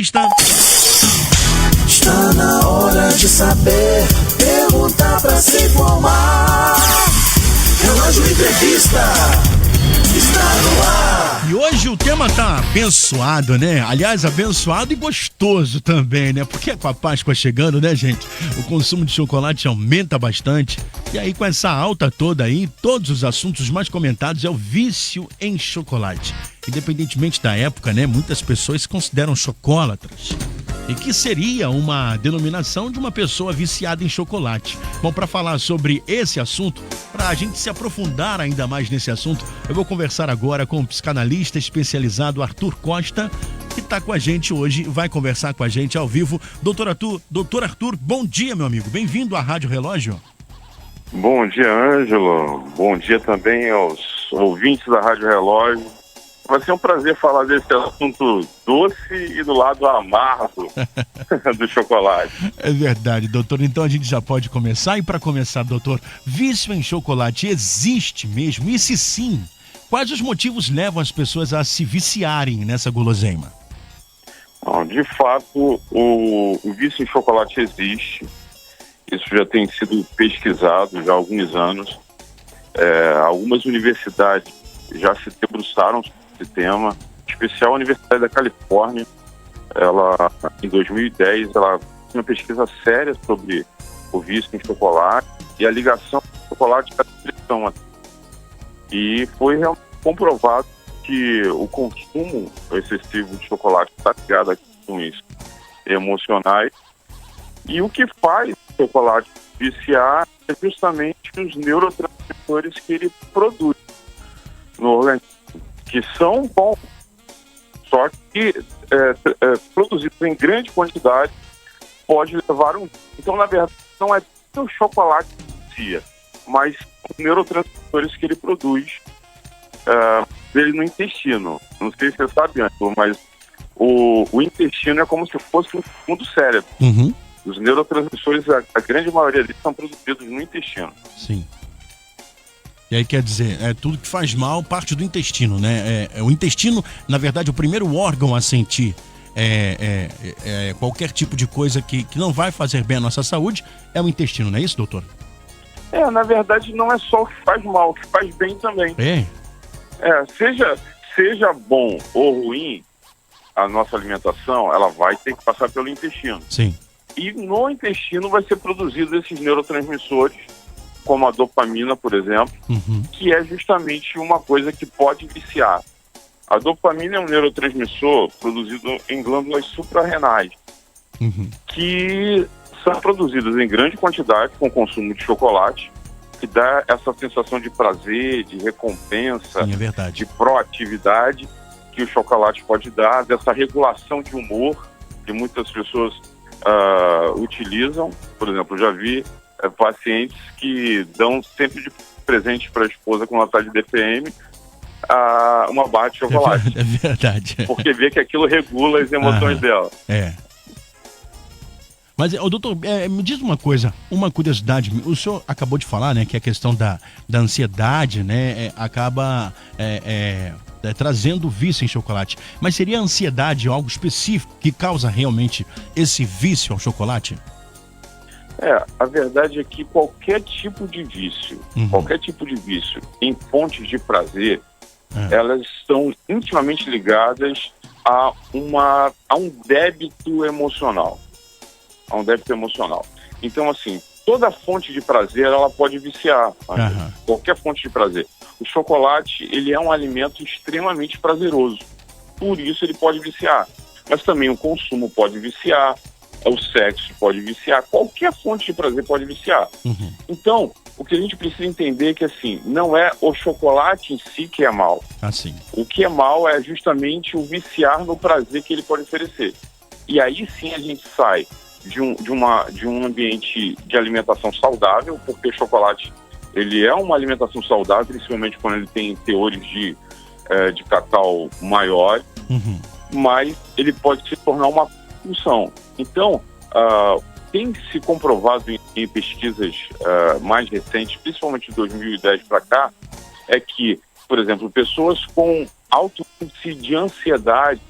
entrevista. Está na hora de saber, perguntar pra se informar. Relógio Entrevista está no ar. E hoje o tema tá abençoado, né? Aliás, abençoado e gostoso também, né? Porque com a Páscoa chegando, né, gente? O consumo de chocolate aumenta bastante. E aí, com essa alta toda aí, todos os assuntos mais comentados é o vício em chocolate. Independentemente da época, né? Muitas pessoas se consideram chocolatras. E que seria uma denominação de uma pessoa viciada em chocolate. Bom, para falar sobre esse assunto, para a gente se aprofundar ainda mais nesse assunto, eu vou conversar agora com o psicanalista especializado Arthur Costa, que está com a gente hoje, vai conversar com a gente ao vivo. Doutor Arthur, bom dia, meu amigo. Bem-vindo à Rádio Relógio. Bom dia, Ângelo. Bom dia também aos ouvintes da Rádio Relógio. Vai ser um prazer falar desse assunto doce e do lado amargo do chocolate. É verdade, doutor. Então a gente já pode começar. E para começar, doutor, vício em chocolate existe mesmo? E se sim, quais os motivos levam as pessoas a se viciarem nessa guloseima? Não, de fato, o vício em chocolate existe. Isso já tem sido pesquisado já há alguns anos. Algumas universidades já se debruçaram sobre esse tema, em especial a Universidade da Califórnia. Ela, em 2010, ela fez uma pesquisa séria sobre o vício em chocolate e a ligação do chocolate com a depressão. E foi realmente comprovado que o consumo excessivo de chocolate está ligado a questões emocionais. E o que faz o chocolate viciar é justamente os neurotransmissores que ele produz no organismo, que são bons, só que produzidos em grande quantidade pode levar um... Então, na verdade, não é o chocolate que vicia, mas os neurotransmissores que ele produz dele no intestino. Não sei se você sabe, Ângelo, mas o intestino é como se fosse um fundo do cérebro. Uhum. Os neurotransmissores, a grande maioria deles são produzidos no intestino. Sim. E aí quer dizer, tudo que faz mal parte do intestino, né? O intestino, na verdade, o primeiro órgão a sentir qualquer tipo de coisa que não vai fazer bem à nossa saúde é o intestino, não é isso, doutor? Na verdade, não é só o que faz mal, o que faz bem também. Seja bom ou ruim, a nossa alimentação, ela vai ter que passar pelo intestino. Sim. E no intestino vai ser produzido esses neurotransmissores, como a dopamina, por exemplo, que é justamente uma coisa que pode viciar. A dopamina é um neurotransmissor produzido em glândulas suprarrenais, que são produzidas em grande quantidade com o consumo de chocolate, que dá essa sensação de prazer, de recompensa, Sim, é verdade, de proatividade que o chocolate pode dar, dessa regulação de humor que muitas pessoas utilizam. Por exemplo, eu já vi pacientes que dão sempre de presente para a esposa quando ela está de DPM uma barra de chocolate. É verdade. Porque vê que aquilo regula as emoções dela. Mas, doutor, me diz uma coisa, uma curiosidade. O senhor acabou de falar, né, que a questão da ansiedade, né, acaba trazendo vício em chocolate. Mas seria a ansiedade algo específico que causa realmente esse vício ao chocolate? A verdade é que qualquer tipo de vício em fontes de prazer, elas estão intimamente ligadas a um débito emocional. Então, assim, toda fonte de prazer, ela pode viciar. Qualquer fonte de prazer. O chocolate, ele é um alimento extremamente prazeroso. Por isso ele pode viciar. Mas também o consumo pode viciar. O sexo pode viciar, qualquer fonte de prazer pode viciar. Então, o que a gente precisa entender é que, assim, não é o chocolate em si que é mal. O que é mal é justamente o viciar no prazer que ele pode oferecer. E aí sim a gente sai de um ambiente de alimentação saudável, porque o chocolate, ele é uma alimentação saudável, principalmente quando ele tem teores de cacau maior, mas ele pode se tornar uma pulsão. Então, tem se comprovado em pesquisas mais recentes, principalmente de 2010 para cá, é que, por exemplo, pessoas com alto índice de ansiedade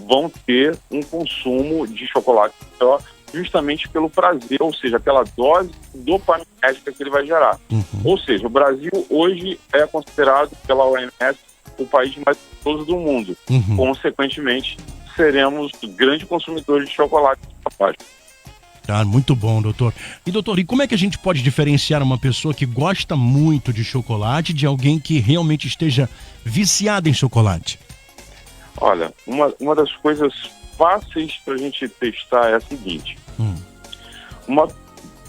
vão ter um consumo de chocolate maior, justamente pelo prazer, ou seja, pela dose dopaminérgica que ele vai gerar. Ou seja, o Brasil hoje é considerado pela OMS o país mais gostoso do mundo. Consequentemente, seremos grandes consumidores de chocolate. Ah, muito bom, doutor. E doutor, e como é que a gente pode diferenciar uma pessoa que gosta muito de chocolate de alguém que realmente esteja viciada em chocolate? Olha, uma das coisas fáceis para a gente testar é a seguinte.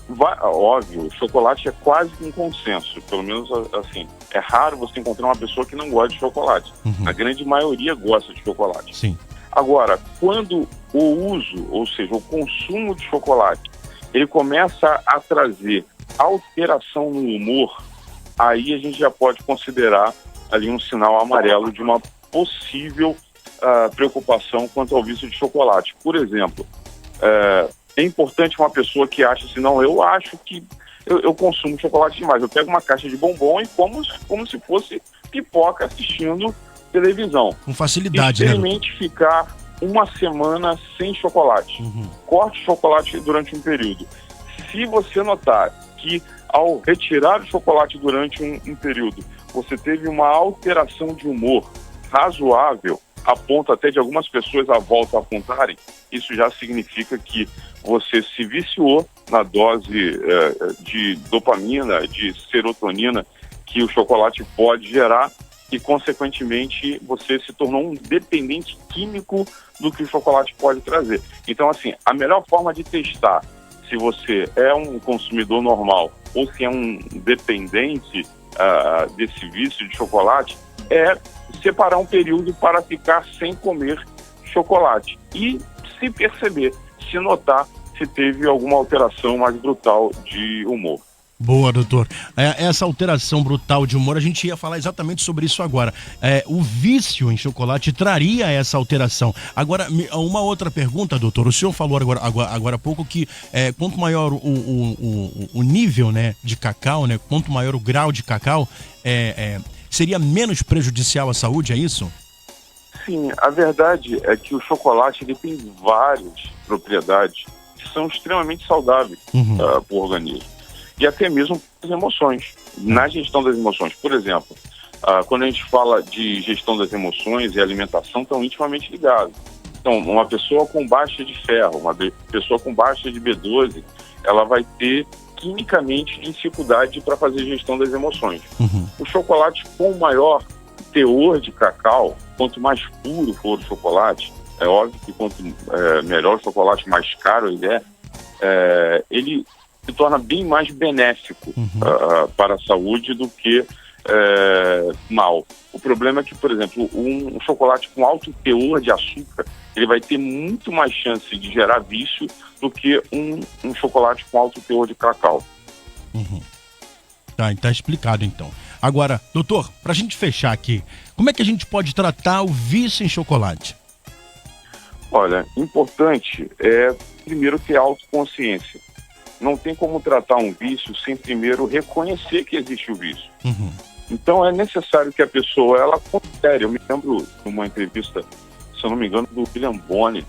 Óbvio, o chocolate é quase um consenso, pelo menos assim. É raro você encontrar uma pessoa que não gosta de chocolate. A grande maioria gosta de chocolate. Sim. Agora, quando o uso, ou seja, o consumo de chocolate, ele começa a trazer alteração no humor, aí a gente já pode considerar ali um sinal amarelo de uma possível preocupação quanto ao vício de chocolate. Por exemplo, é importante uma pessoa que acha assim, não, eu acho que eu consumo chocolate demais, eu pego uma caixa de bombom e como se fosse pipoca assistindo televisão. Com facilidade, Experimente ficar uma semana sem chocolate. Corte chocolate durante um período. Se você notar que ao retirar o chocolate durante um período, você teve uma alteração de humor razoável, a ponto até de algumas pessoas à volta apontarem, isso já significa que você se viciou na dose de dopamina, de serotonina que o chocolate pode gerar e, consequentemente, você se tornou um dependente químico do que o chocolate pode trazer. Então, assim, a melhor forma de testar se você é um consumidor normal ou se é um dependente desse vício de chocolate é separar um período para ficar sem comer chocolate e se perceber, se notar se teve alguma alteração mais brutal de humor. Boa, doutor. Essa alteração brutal de humor, a gente ia falar exatamente sobre isso agora. O vício em chocolate traria essa alteração. Agora, uma outra pergunta, doutor. O senhor falou agora há pouco que quanto maior o nível, né, de cacau, né, quanto maior o grau de cacau, seria menos prejudicial à saúde, é isso? Sim, a verdade é que o chocolate ele tem várias propriedades que são extremamente saudáveis para o organismo. E até mesmo as emoções, na gestão das emoções. Por exemplo, quando a gente fala de gestão das emoções e alimentação, estão intimamente ligados. Então, uma pessoa com baixa de ferro, uma pessoa com baixa de B12, ela vai ter quimicamente dificuldade para fazer gestão das emoções. O chocolate com maior teor de cacau, quanto mais puro for o chocolate, é óbvio que quanto melhor o chocolate, mais caro ele ele se torna bem mais benéfico para a saúde do que mal. O problema é que, por exemplo, um chocolate com alto teor de açúcar, ele vai ter muito mais chance de gerar vício do que um chocolate com alto teor de cacau. Tá explicado então. Agora, doutor, pra gente fechar aqui, como é que a gente pode tratar o vício em chocolate? Olha, importante é primeiro ter autoconsciência. Não tem como tratar um vício sem primeiro reconhecer que existe o vício. Então é necessário que a pessoa, ela considere. Eu me lembro de uma entrevista, se eu não me engano, do William Bonner,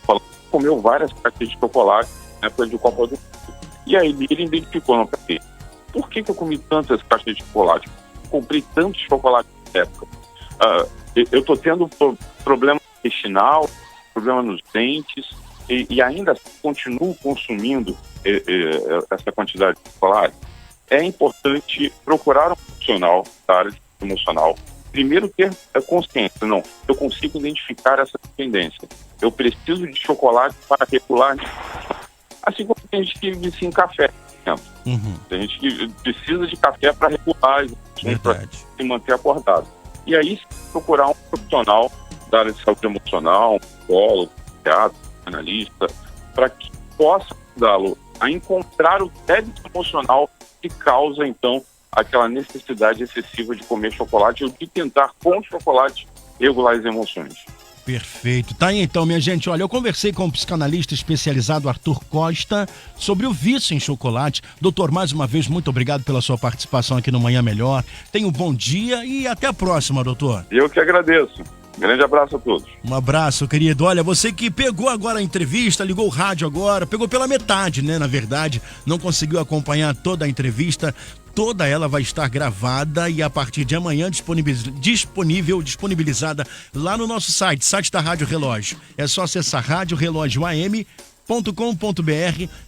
falando que comeu várias caixas de chocolate na época de Copa do Mundo. E aí ele identificou, não, peraí, por que eu comi tantas caixas de chocolate? Comprei tanto chocolate na época. Eu estou tendo problema intestinal, problema nos dentes, e ainda continuo consumindo essa quantidade de chocolate. É importante procurar um profissional da área emocional. Primeiro ter consciência, não, eu consigo identificar essa tendência. Eu preciso de chocolate para regular. Assim como tem gente que vicia em café, por exemplo. Tem gente que precisa de café para regular, para se manter acordado. E aí, procurar um profissional da área de saúde emocional, um psicólogo, psiquiatra, analista, para que possa ajudá-lo a encontrar o débito emocional que causa, então, aquela necessidade excessiva de comer chocolate ou de tentar, com chocolate, regular as emoções. Perfeito. Tá aí então, minha gente. Olha, eu conversei com o psicanalista especializado Arthur Costa sobre o vício em chocolate. Doutor, mais uma vez, muito obrigado pela sua participação aqui no Manhã Melhor. Tenha um bom dia e até a próxima, doutor. Eu que agradeço. Grande abraço a todos. Um abraço, querido. Olha, você que pegou agora a entrevista, ligou o rádio agora, pegou pela metade, né? Na verdade, não conseguiu acompanhar toda a entrevista. Toda ela vai estar gravada e a partir de amanhã disponibilizada lá no nosso site da Rádio Relógio. É só acessar radiorelógioam.com.br,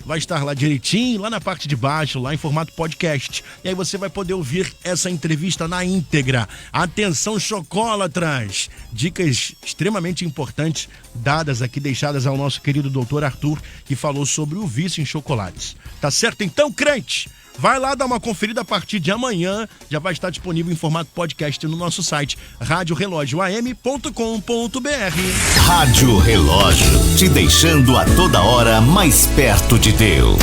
vai estar lá direitinho, lá na parte de baixo, lá em formato podcast. E aí você vai poder ouvir essa entrevista na íntegra. Atenção, chocolatras! Dicas extremamente importantes dadas aqui, deixadas ao nosso querido doutor Arthur, que falou sobre o vício em chocolates. Tá certo então, crente? Vai lá dar uma conferida a partir de amanhã, já vai estar disponível em formato podcast no nosso site, radiorelógioam.com.br. Rádio Relógio, te deixando a toda hora mais perto de Deus.